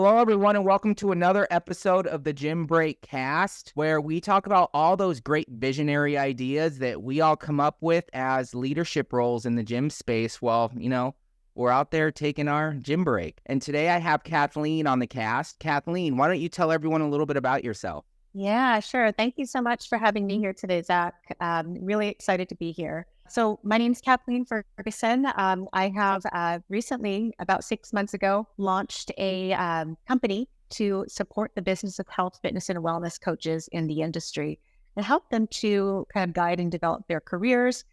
Hello, everyone, and welcome to another episode of the Gym Break Cast, where we talk about all those great visionary ideas that we all come up with as leadership roles in the gym space while, we're out there taking our gym break. And today I have Kathleen on the cast. Kathleen, why don't you tell everyone a little bit about yourself? Yeah, sure. Thank you so much for having me here today, Zach. Really excited to be here. So my name is Kathleen Ferguson. I have recently, about 6 months ago, launched a company to support the business of health, fitness, and wellness coaches in the industry and help them to kind of guide and develop their careers,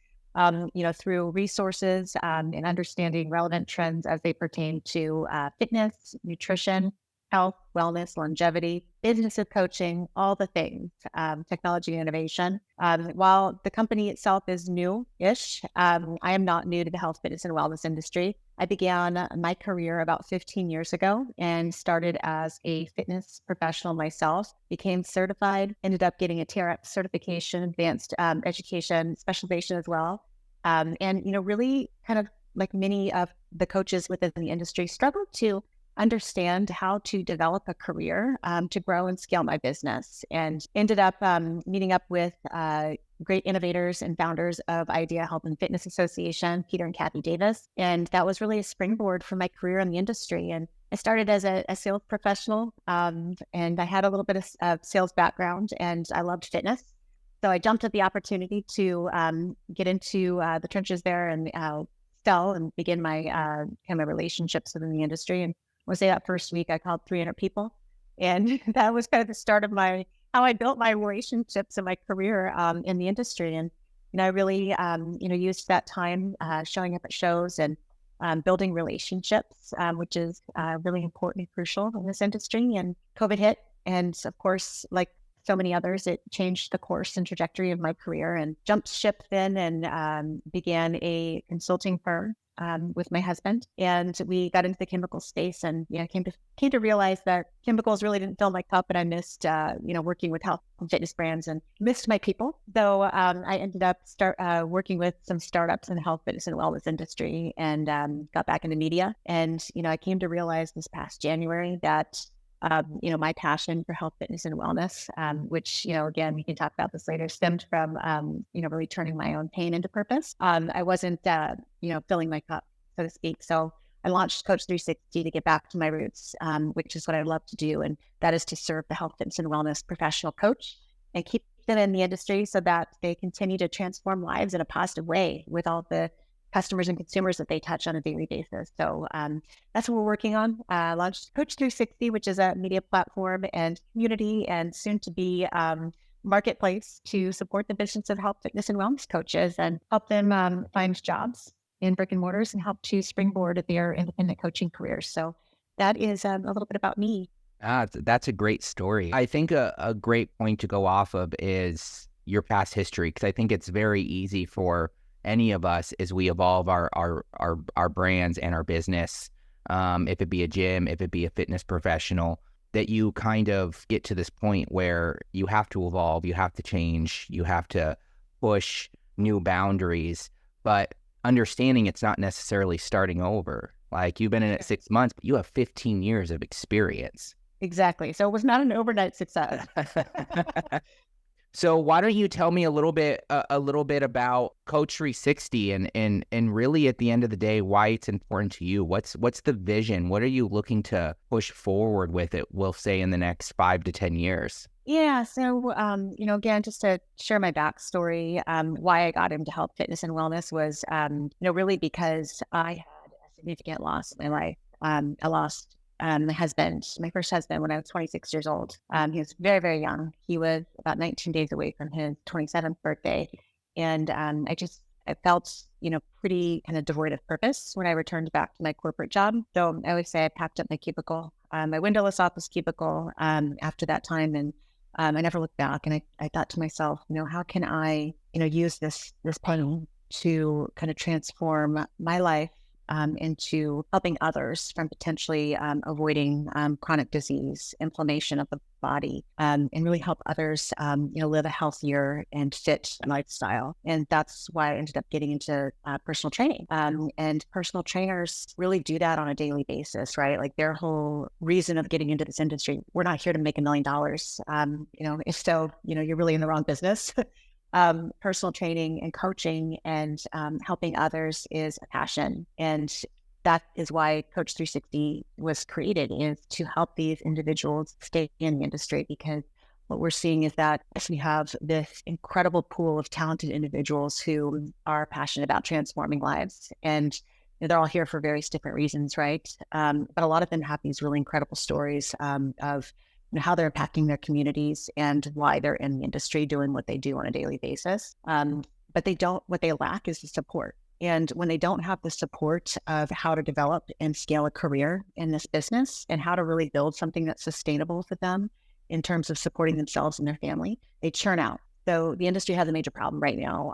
through resources and understanding relevant trends as they pertain to fitness, nutrition, health, wellness, longevity, business of coaching, all the things, technology and innovation. While the company itself is new-ish, I am not new to the health, fitness, and wellness industry. I began my career about 15 years ago and started as a fitness professional myself, became certified, ended up getting a TRX certification, advanced education, specialization as well. Really kind of like many of the coaches within the industry struggled to understand how to develop a career to grow and scale my business, and ended up meeting up with great innovators and founders of Idea Health and Fitness Association, Peter and Kathy Davis. And that was really a springboard for my career in the industry. And I started as a sales professional, and I had a little bit of sales background, and I loved fitness. So I jumped at the opportunity to get into the trenches there and sell and begin my kind of relationships within the industry. And I would say that first week I called 300 people. And that was kind of the start of how I built my relationships and my career in the industry. And, I really, used that time showing up at shows and building relationships, which is really important and crucial in this industry. And COVID hit. And of course, like so many others, it changed the course and trajectory of my career, and jumped ship then and began a consulting firm with my husband, and we got into the chemical space, and came to realize that chemicals really didn't fill my cup, and I missed working with health and fitness brands, and missed my people. So I ended up working with some startups in the health, fitness, and wellness industry, and got back into media. And I came to realize this past January that my passion for health, fitness, and wellness, which, again, we can talk about this later, stemmed from, really turning my own pain into purpose. I wasn't, filling my cup, so to speak. So I launched Coach 360 to get back to my roots, which is what I love to do. And that is to serve the health, fitness, and wellness professional coach and keep them in the industry so that they continue to transform lives in a positive way with all the customers and consumers that they touch on a daily basis. So that's what we're working on. Launched Coach 360, which is a media platform and community and soon to be marketplace to support the business of health, fitness, and wellness coaches and help them find jobs in brick and mortars and help to springboard their independent coaching careers. So that is a little bit about me. That's a great story. I think a great point to go off of is your past history, because I think it's very easy for any of us as we evolve our brands and our business, if it be a gym, if it be a fitness professional, that you kind of get to this point where you have to evolve, you have to change, you have to push new boundaries, but understanding it's not necessarily starting over. Like, you've been in it 6 months, but you have 15 years of experience. Exactly. So it was not an overnight success. So why don't you tell me a little bit about Coach 360 and really at the end of the day why it's important to you? What's the vision? What are you looking to push forward with it, we'll say, in the next 5 to 10 years? Yeah. So, again, just to share my backstory, why I got into health, fitness, and wellness was, really because I had a significant loss in my life. I lost my first husband, when I was 26 years old. He was very, very young. He was about 19 days away from his 27th birthday. And I felt, pretty kind of devoid of purpose when I returned back to my corporate job. So I always say I packed up my cubicle, my windowless office cubicle after that time. And I never looked back. And I thought to myself, how can I, use this pain to kind of transform my life into helping others from potentially avoiding chronic disease, inflammation of the body, and really help others, live a healthier and fit lifestyle. And that's why I ended up getting into personal training. And personal trainers really do that on a daily basis, right? Like their whole reason of getting into this industry, we're not here to make $1 million. If so, you're really in the wrong business. Personal training and coaching and helping others is a passion. And that is why Coach 360 was created, is to help these individuals stay in the industry, because what we're seeing is that we have this incredible pool of talented individuals who are passionate about transforming lives. And they're all here for various different reasons, right? But a lot of them have these really incredible stories of how they're impacting their communities and why they're in the industry doing what they do on a daily basis. But what they lack is the support. And when they don't have the support of how to develop and scale a career in this business and how to really build something that's sustainable for them in terms of supporting themselves and their family, they churn out. So the industry has a major problem right now.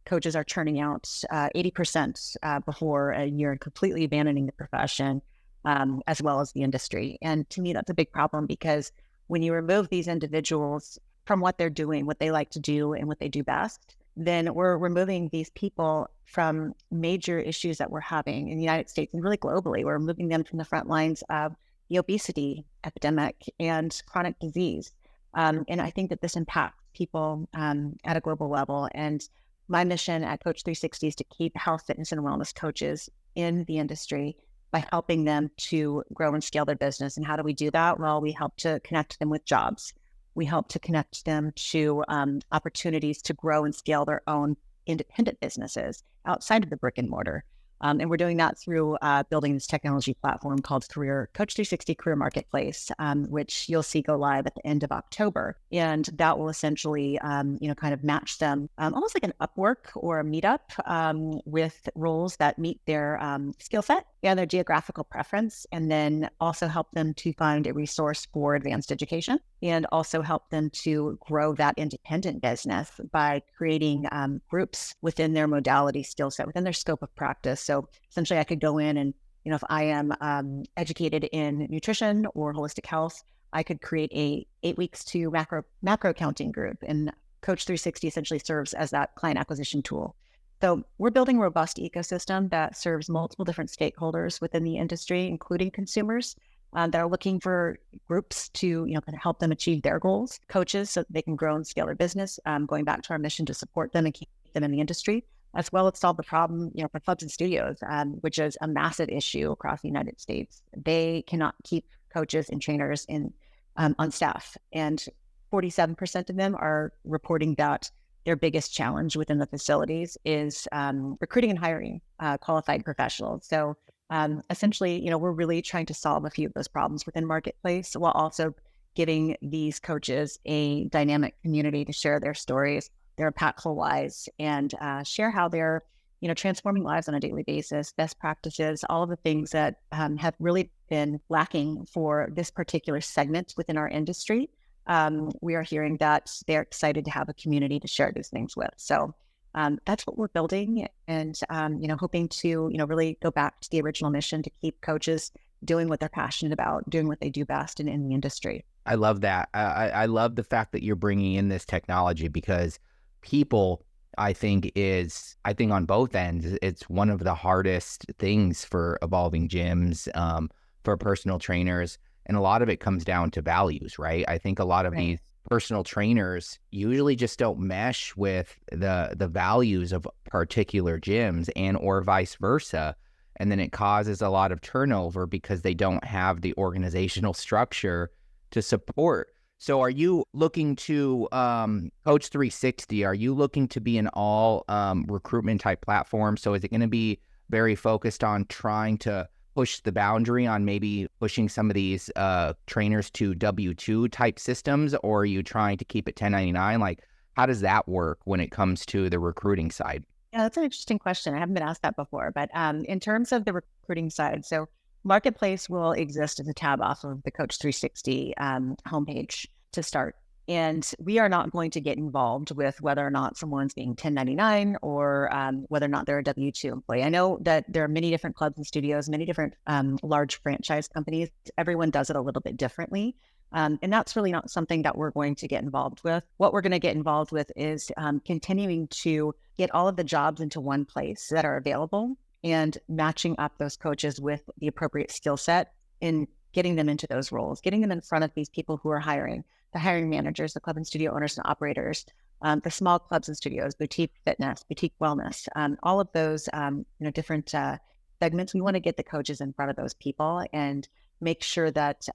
Coaches are churning out 80% before a year and completely abandoning the profession, as well as the industry. And to me, that's a big problem, because when you remove these individuals from what they're doing, what they like to do and what they do best, then we're removing these people from major issues that we're having in the United States and really globally. We're removing them from the front lines of the obesity epidemic and chronic disease. And I think that this impacts people at a global level. And my mission at Coach 360 is to keep health, fitness, and wellness coaches in the industry by helping them to grow and scale their business. And how do we do that? Well, we help to connect them with jobs. We help to connect them to opportunities to grow and scale their own independent businesses outside of the brick and mortar. And we're doing that through building this technology platform called Coach 360 Career Marketplace, which you'll see go live at the end of October. And that will essentially, kind of match them almost like an Upwork or a Meetup with roles that meet their skill set and their geographical preference, and then also help them to find a resource for advanced education, and also help them to grow that independent business by creating groups within their modality skill set, within their scope of practice. So essentially I could go in and, if I am educated in nutrition or holistic health, I could create a 8 weeks to macro counting group. And Coach 360 essentially serves as that client acquisition tool. So we're building a robust ecosystem that serves multiple different stakeholders within the industry, including consumers that are looking for groups to, kind of help them achieve their goals, coaches so that they can grow and scale their business, going back to our mission to support them and keep them in the industry, as well as solve the problem, for clubs and studios, which is a massive issue across the United States. They cannot keep coaches and trainers on staff, and 47% of them are reporting that their biggest challenge within the facilities is recruiting and hiring qualified professionals. So essentially, we're really trying to solve a few of those problems within Marketplace, while also giving these coaches a dynamic community to share their stories, their impactful lives, and share how they're, transforming lives on a daily basis, best practices, all of the things that have really been lacking for this particular segment within our industry. We are hearing that they're excited to have a community to share these things with. So that's what we're building, and hoping to really go back to the original mission to keep coaches doing what they're passionate about, doing what they do best in the industry. I love that. I love the fact that you're bringing in this technology, because people, I think on both ends, it's one of the hardest things for evolving gyms, for personal trainers. And a lot of it comes down to values, right? I think a lot of these personal trainers usually just don't mesh with the values of particular gyms, and or vice versa. And then it causes a lot of turnover because they don't have the organizational structure to support. So are you looking to, Coach 360, are you looking to be an all recruitment type platform? So is it going to be very focused on trying to push the boundary on maybe pushing some of these trainers to W-2 type systems, or are you trying to keep it 1099? Like, how does that work when it comes to the recruiting side? Yeah, that's an interesting question. I haven't been asked that before, but in terms of the recruiting side, so Marketplace will exist as a tab off of the Coach 360 homepage to start. And we are not going to get involved with whether or not someone's being 1099 or whether or not they're a W-2 employee. I know that there are many different clubs and studios, many different large franchise companies. Everyone does it a little bit differently. And that's really not something that we're going to get involved with. What we're going to get involved with is continuing to get all of the jobs into one place that are available and matching up those coaches with the appropriate skill set and getting them into those roles, getting them in front of these people who are hiring, the hiring managers, the club and studio owners and operators, the small clubs and studios, boutique fitness, boutique wellness, all of those different segments. We want to get the coaches in front of those people and make sure that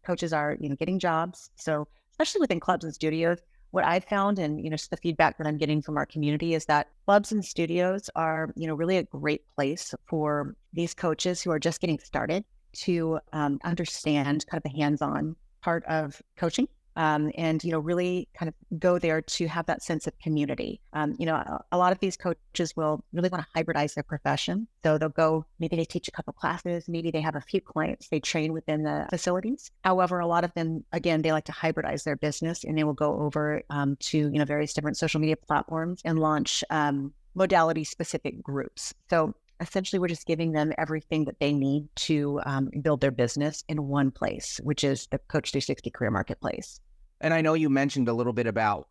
coaches are getting jobs. So especially within clubs and studios, what I've found and just the feedback that I'm getting from our community is that clubs and studios are really a great place for these coaches who are just getting started to understand kind of the hands-on part of coaching. And really kind of go there to have that sense of community. A lot of these coaches will really want to hybridize their profession. So they'll go, maybe they teach a couple classes, maybe they have a few clients they train within the facilities. However, a lot of them, again, they like to hybridize their business and they will go over to various different social media platforms and launch modality-specific groups. So essentially, we're just giving them everything that they need to build their business in one place, which is the Coach 360 Career Marketplace. And I know you mentioned a little bit about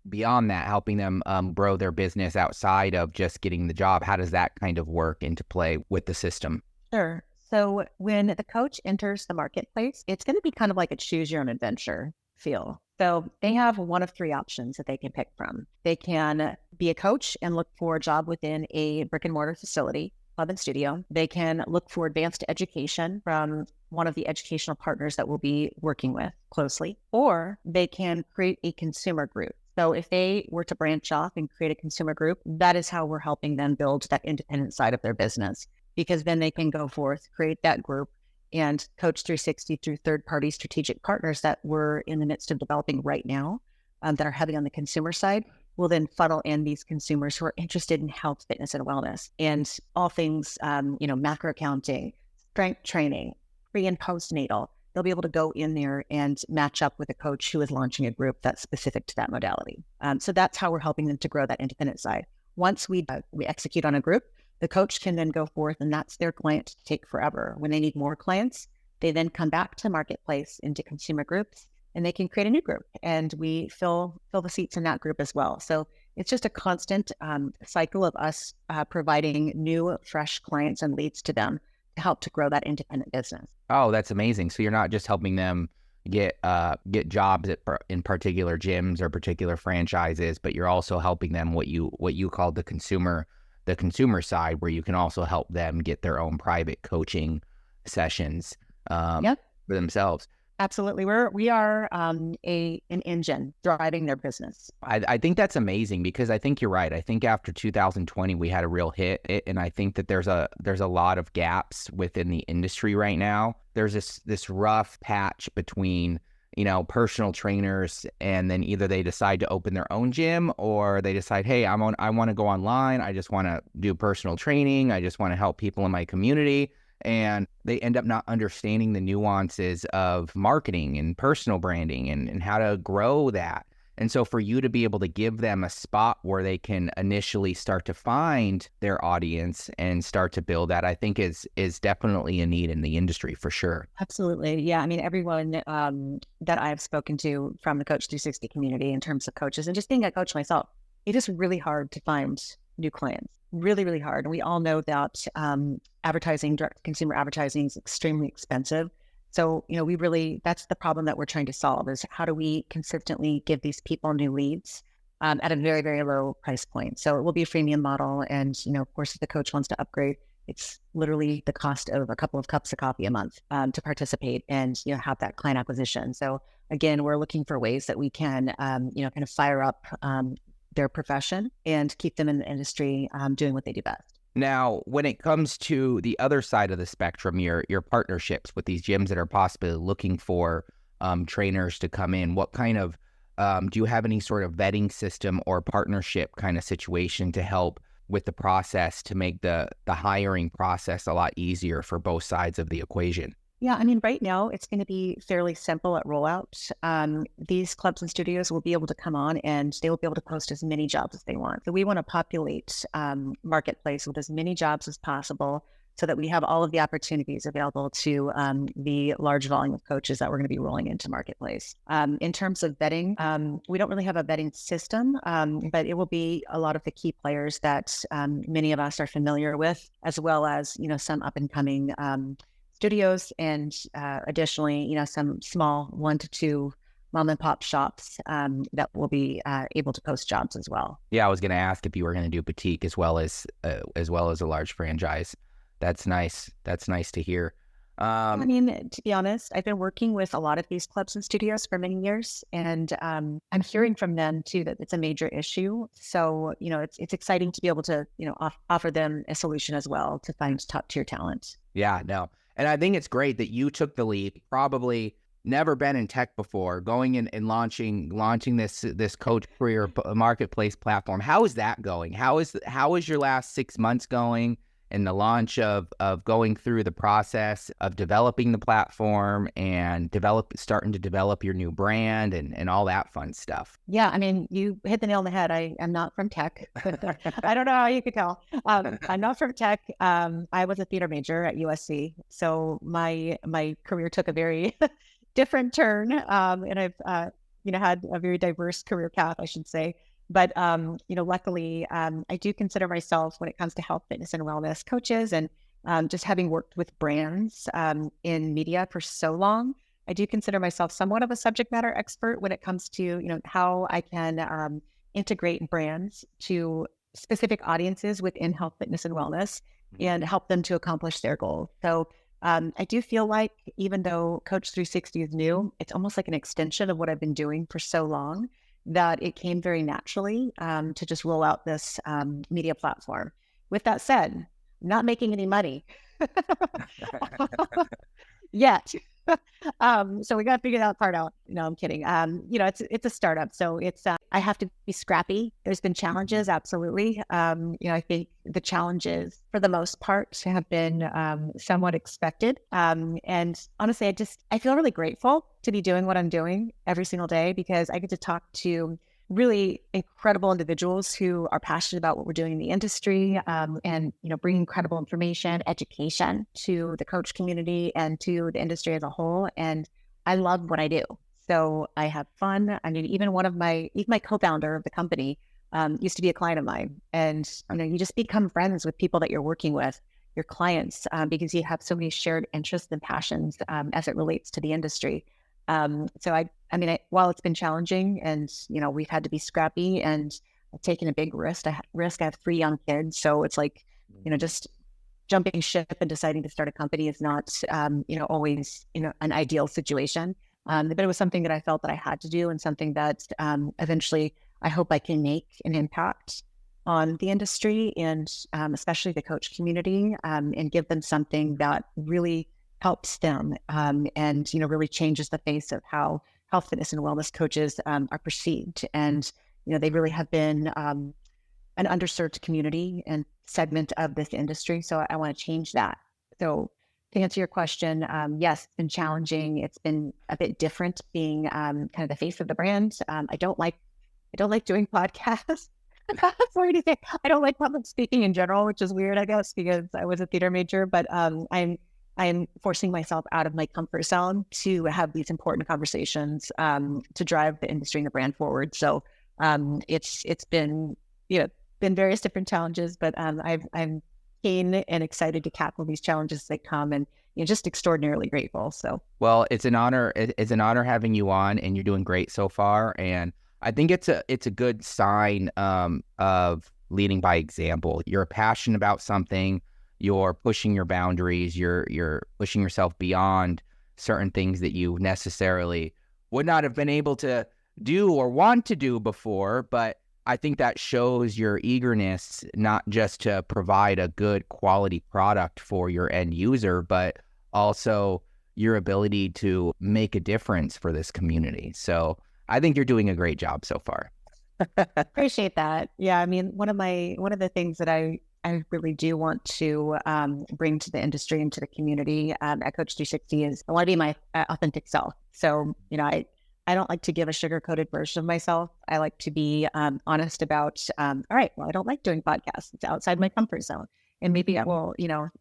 beyond that, helping them grow their business outside of just getting the job. How does that kind of work into play with the system? Sure. So when the coach enters the marketplace, it's going to be kind of like a choose your own adventure feel. So they have one of three options that they can pick from. They can be a coach and look for a job within a brick and mortar facility, club and studio. They can look for advanced education from one of the educational partners that we'll be working with closely, or they can create a consumer group. So if they were to branch off and create a consumer group, that is how we're helping them build that independent side of their business, because then they can go forth, create that group, and Coach 360 through third-party strategic partners that we're in the midst of developing right now that are heavy on the consumer side will then funnel in these consumers who are interested in health, fitness, and wellness and all things, macro accounting, strength training, pre and postnatal. They'll be able to go in there and match up with a coach who is launching a group that's specific to that modality. So that's how we're helping them to grow that independent side. Once we execute on a group, the coach can then go forth and that's their client to take forever. When they need more clients, they then come back to marketplace into consumer groups and they can create a new group and we fill the seats in that group as well. So it's just a constant cycle of us providing new, fresh clients and leads to them to help to grow that independent business. Oh, that's amazing. So you're not just helping them get jobs in particular gyms or particular franchises, but you're also helping them what you call the consumer side, where you can also help them get their own private coaching sessions Yep. for themselves. Absolutely. We are an engine driving their business. I think that's amazing because I think you're right. I think after 2020 we had a real hit, and I think that there's a lot of gaps within the industry right now. There's this rough patch between personal trainers, and then either they decide to open their own gym or they decide, hey, I want to go online. I just want to do personal training. I just want to help people in my community. And they end up not understanding the nuances of marketing and personal branding and how to grow that. And so for you to be able to give them a spot where they can initially start to find their audience and start to build that, I think is definitely a need in the industry for sure. Absolutely. Yeah. I mean, everyone that I've spoken to from the Coach 360 community in terms of coaches and just being a coach myself, it is really hard to find new clients. Really, really hard. And we all know that advertising, direct consumer advertising is extremely expensive. So, that's the problem that we're trying to solve is how do we consistently give these people new leads at a very, very low price point. So it will be a freemium model. And, of course, if the coach wants to upgrade, it's literally the cost of a couple of cups of coffee a month to participate and, have that client acquisition. So again, we're looking for ways that we can, kind of fire up their profession and keep them in the industry doing what they do best. Now, when it comes to the other side of the spectrum, your partnerships with these gyms that are possibly looking for trainers to come in, what kind of, do you have any sort of vetting system or partnership kind of situation to help with the process to make the hiring process a lot easier for both sides of the equation? Yeah, I mean, right now it's going to be fairly simple at rollout. These clubs and studios will be able to come on and they will be able to post as many jobs as they want. So we want to populate marketplace with as many jobs as possible so that we have all of the opportunities available to the large volume of coaches that we're going to be rolling into marketplace. In terms of vetting, we don't really have a vetting system, but it will be a lot of the key players that many of us are familiar with, as well as, some up and coming studios, and additionally, some small 1 to 2 mom and pop shops that will be able to post jobs as well. Yeah, I was going to ask if you were going to do boutique as well as a large franchise. That's nice. That's nice to hear. I mean, to be honest, I've been working with a lot of these clubs and studios for many years, and I'm hearing from them too that it's a major issue. So, it's exciting to be able to, offer them a solution as well to find top tier talent. Yeah, no. And I think it's great that you took the leap, probably never been in tech before, going in and launching this coach career marketplace platform. How is that going? How is your last 6 months going, and the launch of going through the process of developing the platform and starting to develop your new brand and all that fun stuff? Yeah, I mean, you hit the nail on the head. I am not from tech. I don't know how you could tell. I'm not from tech. I was a theater major at USC, so my career took a very different turn, and I've had a very diverse career path, I should say. But luckily, I do consider myself, when it comes to health, fitness, and wellness coaches, and just having worked with brands in media for so long, I do consider myself somewhat of a subject matter expert when it comes to, how I can integrate brands to specific audiences within health, fitness, and wellness, and help them to accomplish their goals. So I do feel like, even though Coach 360 is new, it's almost like an extension of what I've been doing for so long, that it came very naturally to just roll out this media platform. With that said, I'm not making any money yet. So we got to figure that part out. No, I'm kidding. It's a startup, so I have to be scrappy. There's been challenges, absolutely. I think the challenges, for the most part, have been somewhat expected. And honestly, I feel really grateful to be doing what I'm doing every single day, because I get to talk to really incredible individuals who are passionate about what we're doing in the industry, and bring incredible information, education to the coach community and to the industry as a whole. And I love what I do, so I have fun. I mean, even my co-founder of the company used to be a client of mine, and you just become friends with people that you're working with, your clients, because you have so many shared interests and passions as it relates to the industry. So while it's been challenging, and we've had to be scrappy, and I've taken a big risk. I have 3 young kids, so it's like, just jumping ship and deciding to start a company is not always an ideal situation. But it was something that I felt that I had to do, and something that eventually I hope I can make an impact on the industry, and especially the coach community, and give them something that really helps them, and really changes the face of how health, fitness, and wellness coaches are perceived. And they really have been an underserved community and segment of this industry. So I want to change that. So to answer your question, yes, it's been challenging. It's been a bit different being kind of the face of the brand. I don't like doing podcasts. Sorry to say, I don't like public speaking in general, which is weird, I guess, because I was a theater major. But I'm forcing myself out of my comfort zone to have these important conversations to drive the industry and the brand forward. So it's been been various different challenges, but I'm keen and excited to tackle these challenges that come, and just extraordinarily grateful. So, well, it's an honor. It's an honor having you on, and you're doing great so far. And I think it's a good sign of leading by example. You're passionate about something. You're pushing your boundaries. You're pushing yourself beyond certain things that you necessarily would not have been able to do or want to do before. But I think that shows your eagerness, not just to provide a good quality product for your end user, but also your ability to make a difference for this community. So I think you're doing a great job so far. appreciate that. Yeah, I mean, one of the things that I I really do want to bring to the industry and to the community at Coach 360 is I want to be my authentic self. So, I don't like to give a sugar-coated version of myself. I like to be honest about, all right, well, I don't like doing podcasts. It's outside my comfort zone. And maybe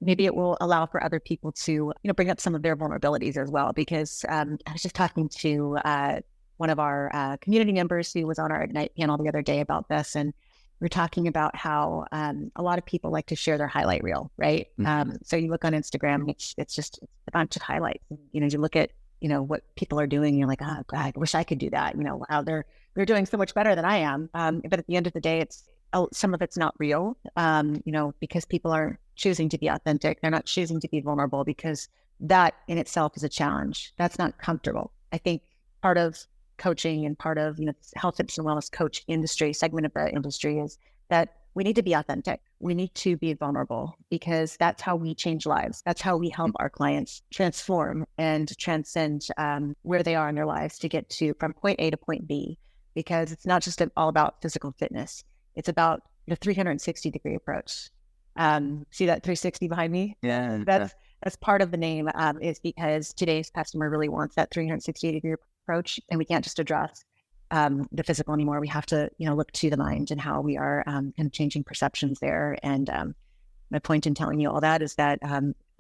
maybe it will allow for other people to, bring up some of their vulnerabilities as well. Because I was just talking to one of our community members who was on our Ignite panel the other day about this. And we're talking about how a lot of people like to share their highlight reel, right? So you look on Instagram, it's just a bunch of highlights. You look at what people are doing, you're like, oh God, I wish I could do that. Wow, they're doing so much better than I am. But at the end of the day, some of it's not real. Because people are choosing to be authentic. They're not choosing to be vulnerable because that in itself is a challenge. That's not comfortable. I think part of coaching and part of health, fitness, and wellness coach industry segment of the industry is that we need to be authentic. We need to be vulnerable because that's how we change lives. That's how we help our clients transform and transcend where they are in their lives to get from point A to point B. Because it's not just all about physical fitness. It's about the 360-degree approach. See that 360 behind me? Yeah. That's part of the name is because today's customer really wants that 360-degree approach, and we can't just address the physical anymore. We have to, look to the mind and how we are kind of changing perceptions there. And my point in telling you all that is that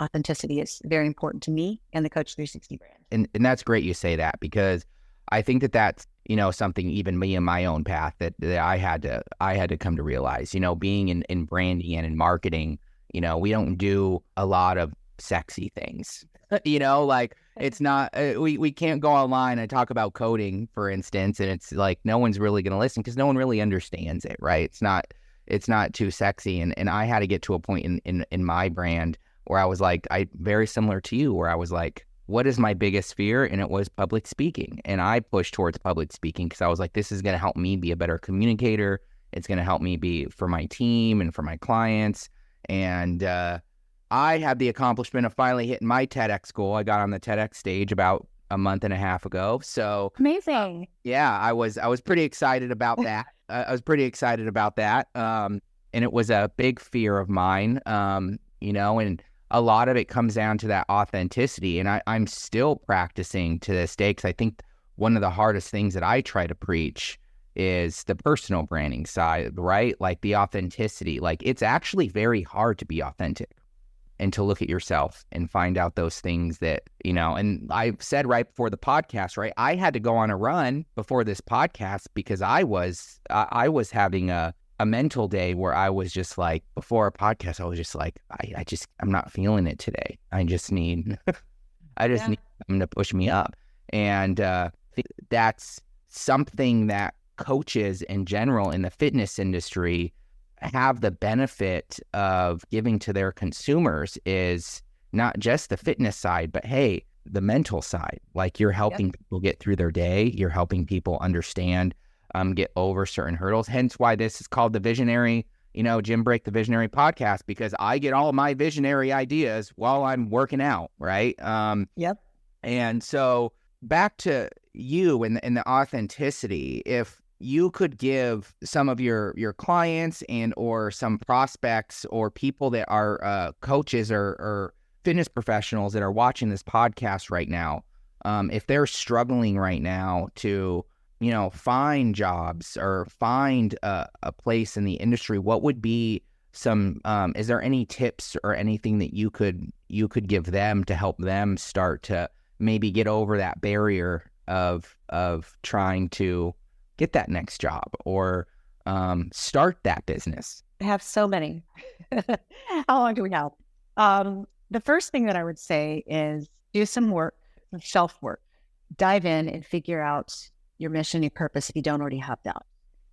authenticity is very important to me and the Coach 360 brand. And that's great you say that, because I think that's something even me in my own path that I had to come to realize. Being in branding and in marketing, we don't do a lot of sexy things. Like it's not we can't go online and talk about coding, for instance, and it's like no one's really going to listen because no one really understands it, right? It's not too sexy, and I had to get to a point in my brand where I was like, very similar to you, where I was like, what is my biggest fear? And it was public speaking. And I pushed towards public speaking because I was like, this is going to help me be a better communicator. It's going to help me be for my team and for my clients. And I had the accomplishment of finally hitting my TEDx goal. I got on the TEDx stage about a month and a half ago. So amazing. Yeah, I was pretty excited about that. I was pretty excited about that. And it was a big fear of mine, and a lot of it comes down to that authenticity. And I'm still practicing to this day, because I think one of the hardest things that I try to preach is the personal branding side, right? Like the authenticity. Like it's actually very hard to be authentic and to look at yourself and find out those things that, and I said right before the podcast, right? I had to go on a run before this podcast because I was having a mental day where I was just like, before a podcast, I was just like, I'm not feeling it today. I just need need something to push me up. And that's something that coaches in general in the fitness industry have the benefit of giving to their consumers, is not just the fitness side, but hey, the mental side. Like you're helping people get through their day. You're helping people understand, get over certain hurdles. Hence why this is called the Visionary, Jim Break the Visionary podcast, because I get all my visionary ideas while I'm working out. Right. And so back to you and the authenticity, if you could give some of your clients and or some prospects or people that are coaches or fitness professionals that are watching this podcast right now, if they're struggling right now to find jobs or find a place in the industry, what would be some is there any tips or anything that you could give them to help them start to maybe get over that barrier of trying to get that next job or start that business? I have so many. How long do we have? The first thing that I would say is do some work, self-work. Dive in and figure out your mission, your purpose if you don't already have that.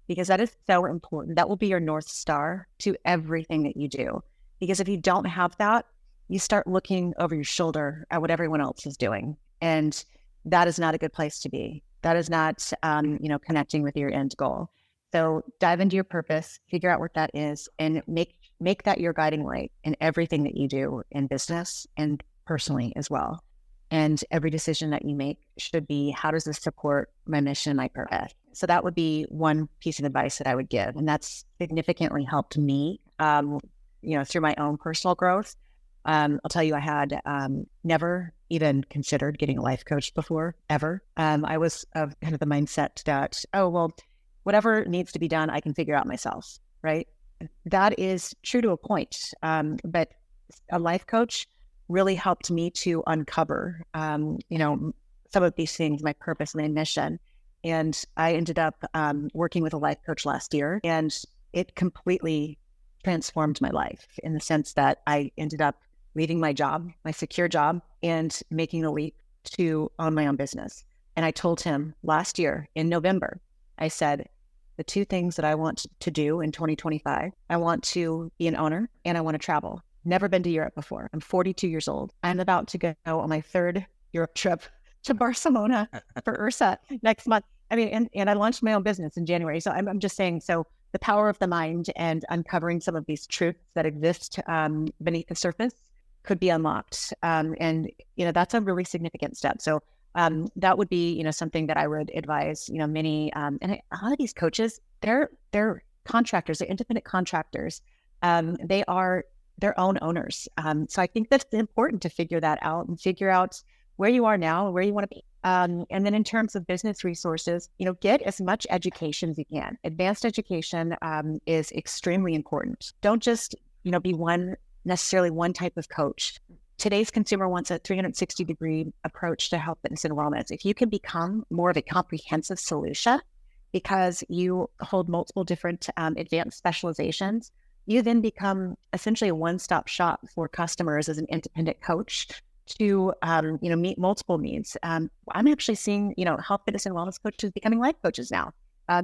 Because that is so important. That will be your North Star to everything that you do. Because if you don't have that, you start looking over your shoulder at what everyone else is doing. And that is not a good place to be. That is not, connecting with your end goal. So dive into your purpose, figure out what that is, and make that your guiding light in everything that you do in business and personally as well. And every decision that you make should be, how does this support my mission, my purpose? So that would be one piece of advice that I would give. And that's significantly helped me, through my own personal growth. I'll tell you, I had never even considered getting a life coach before, ever. I was of kind of the mindset that, oh, well, whatever needs to be done, I can figure out myself, right? That is true to a point. But a life coach really helped me to uncover, some of these things, my purpose, my mission. And I ended up working with a life coach last year, and it completely transformed my life in the sense that I ended up leaving my job, my secure job, and making the leap to own my own business. And I told him last year in November, I said, the two things that I want to do in 2025, I want to be an owner and I want to travel. Never been to Europe before. I'm 42 years old. I'm about to go on my third Europe trip to Barcelona for Ursa next month. I mean, and I launched my own business in January. So I'm just saying, so the power of the mind and uncovering some of these truths that exist beneath the surface could be unlocked. And, that's a really significant step. So that would be, something that I would advise, many, a lot of these coaches, they're contractors, they're independent contractors. They are their own owners. So I think that's important to figure that out and figure out where you are now, where you want to be. And then in terms of business resources, get as much education as you can. Advanced education is extremely important. Don't just, be necessarily one type of coach. Today's consumer wants a 360-degree approach to health, fitness, and wellness. If you can become more of a comprehensive solution because you hold multiple different advanced specializations, you then become essentially a one-stop shop for customers as an independent coach to, meet multiple needs. I'm actually seeing, health, fitness, and wellness coaches becoming life coaches now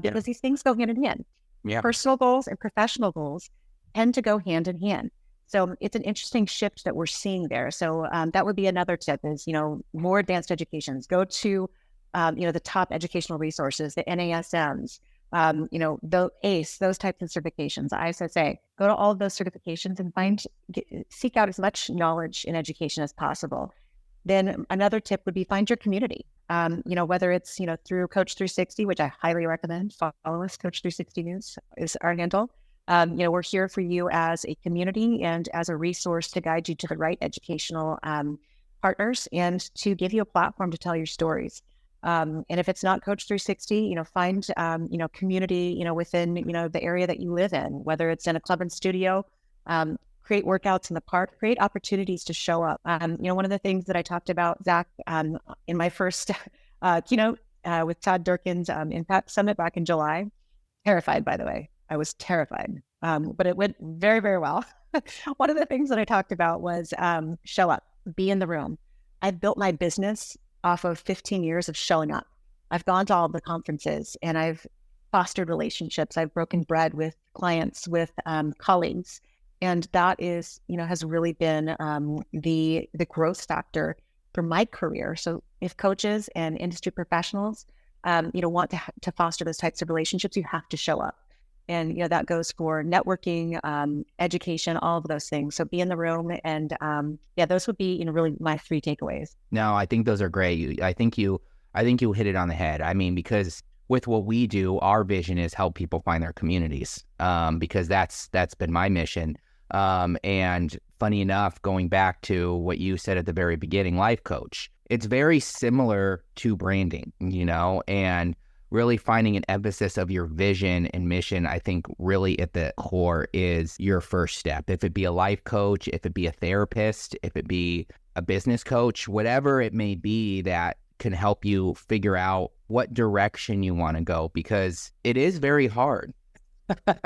because these things go hand in hand. Yeah. Personal goals and professional goals tend to go hand in hand. So it's an interesting shift that we're seeing there. So that would be another tip is, more advanced educations. Go to, the top educational resources, the NASMs, the ACE, those types of certifications, ISSA. Go to all of those certifications and seek out as much knowledge in education as possible. Then another tip would be find your community. Whether it's, through Coach 360, which I highly recommend. Follow us, Coach 360 News is our handle. We're here for you as a community and as a resource to guide you to the right educational partners and to give you a platform to tell your stories. And if it's not Coach 360, find, community, within, the area that you live in, whether it's in a club and studio, create workouts in the park, create opportunities to show up. One of the things that I talked about, Zach, in my first keynote with Todd Durkin's Impact Summit back in July, terrified, by the way. I was terrified, but it went very, very well. One of the things that I talked about was show up, be in the room. I've built my business off of 15 years of showing up. I've gone to all the conferences and I've fostered relationships. I've broken bread with clients, with colleagues. And that is, has really been the growth factor for my career. So if coaches and industry professionals, want to foster those types of relationships, you have to show up. And, that goes for networking, education, all of those things. So be in the room. And those would be, really my three takeaways. No, I think those are great. I think you hit it on the head. I mean, because with what we do, our vision is help people find their communities, because that's been my mission. And funny enough, going back to what you said at the very beginning, life coach, it's very similar to branding, and really finding an emphasis of your vision and mission, I think really at the core is your first step. If it be a life coach, if it be a therapist, if it be a business coach, whatever it may be that can help you figure out what direction you want to go, because it is very hard.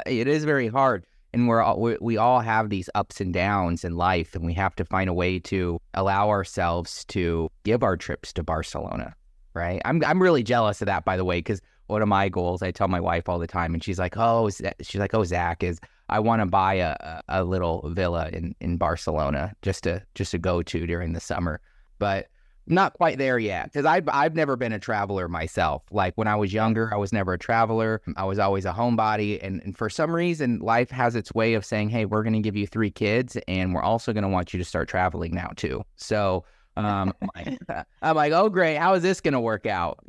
It is very hard. And we all have these ups and downs in life, and we have to find a way to allow ourselves to give our trips to Barcelona. Right. I'm really jealous of that, by the way, because one of my goals, I tell my wife all the time, and she's like, Zach, is I want to buy a little villa in Barcelona just to go to during the summer. But not quite there yet, because I've never been a traveler myself. Like when I was younger, I was never a traveler. I was always a homebody. And for some reason, life has its way of saying, hey, we're going to give you 3 kids, and we're also going to want you to start traveling now too. So I'm like, oh, great. How is this going to work out?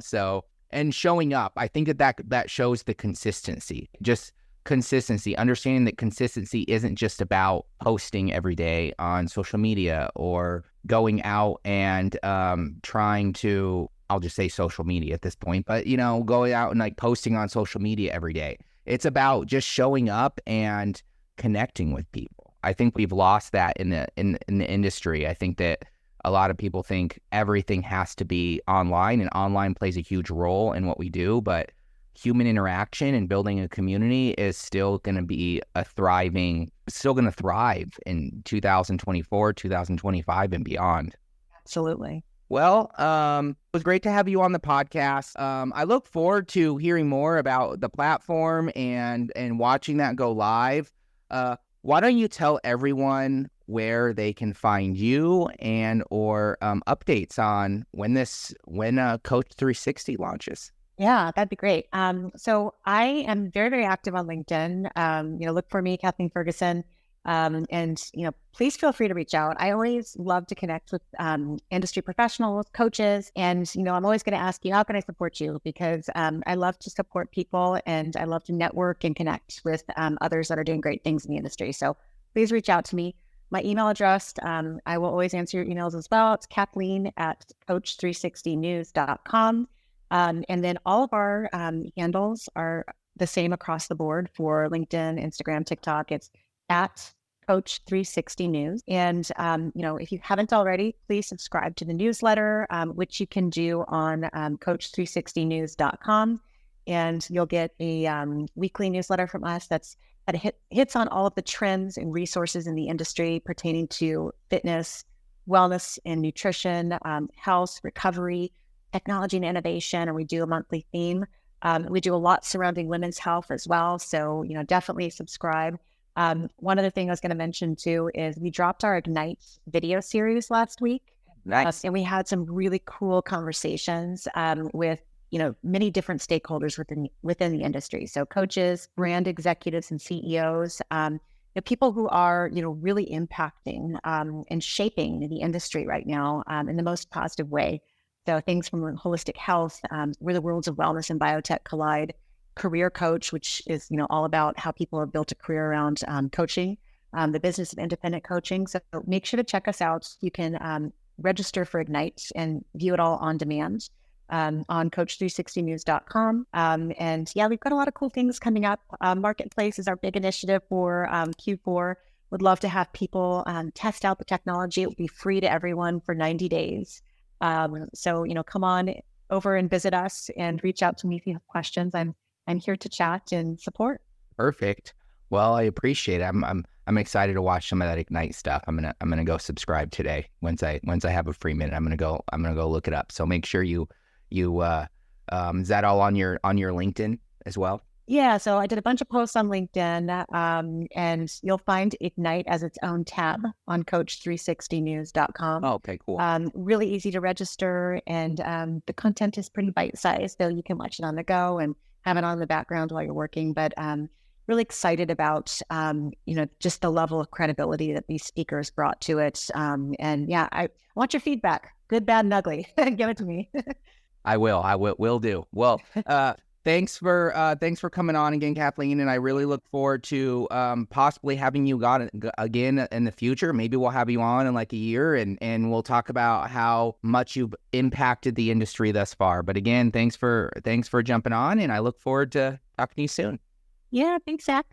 So, and showing up, I think that shows the consistency. Just consistency, understanding that consistency isn't just about posting every day on social media or going out and trying to, I'll just say social media at this point, but going out and like posting on social media every day. It's about just showing up and connecting with people. I think we've lost that in the industry. I think that a lot of people think everything has to be online, and online plays a huge role in what we do, but human interaction and building a community is still going to be still going to thrive in 2024, 2025 and beyond. Absolutely. Well, it was great to have you on the podcast. I look forward to hearing more about the platform and watching that go live. Why don't you tell everyone where they can find you and or updates on when Coach 360 launches? Yeah, that'd be great. So I am very, very active on LinkedIn. Look for me, Kathleen Ferguson. And please feel free to reach out. I always love to connect with industry professionals, coaches, and I'm always going to ask you, how can I support you? Because I love to support people, and I love to network and connect with others that are doing great things in the industry. So please reach out to me. My email address, I will always answer your emails as well. It's Kathleen@coach360news.com. And then all of our handles are the same across the board for LinkedIn, Instagram, TikTok. It's at Coach 360 News. And, if you haven't already, please subscribe to the newsletter, which you can do on coach360news.com. And you'll get a weekly newsletter from us that hits on all of the trends and resources in the industry pertaining to fitness, wellness, and nutrition, health, recovery, technology, and innovation. And we do a monthly theme. We do a lot surrounding women's health as well. So, definitely subscribe. One other thing I was going to mention too is we dropped our Ignite video series last week. Nice. And we had some really cool conversations with many different stakeholders within the industry. So coaches, brand executives, and CEOs, people who are really impacting and shaping the industry right now in the most positive way. So things from holistic health, where the worlds of wellness and biotech collide. Career Coach, which is all about how people have built a career around coaching, the business of independent coaching. So make sure to check us out. You can register for Ignite and view it all on demand on coach360news.com. And yeah, we've got a lot of cool things coming up. Marketplace is our big initiative for Q4. Would love to have people test out the technology. It will be free to everyone for 90 days. So come on over and visit us and reach out to me if you have questions. I'm here to chat and support. Perfect. Well, I appreciate it. I'm excited to watch some of that Ignite stuff. I'm gonna go subscribe today. Once I have a free minute, I'm gonna go look it up. So make sure you is that all on your LinkedIn as well? Yeah, so I did a bunch of posts on LinkedIn, and you'll find Ignite as its own tab on coach360news.com. Oh, okay, cool. Really easy to register, and the content is pretty bite-sized, so you can watch it on the go and have it on in the background while you're working. But really excited about, just the level of credibility that these speakers brought to it. And yeah, I want your feedback, good, bad, and ugly. Give it to me. I will do. Well, thanks for coming on again, Kathleen, and I really look forward to possibly having you again in the future. Maybe we'll have you on in like a year, and we'll talk about how much you've impacted the industry thus far. But again, thanks for jumping on, and I look forward to talking to you soon. Yeah, thanks, Zach.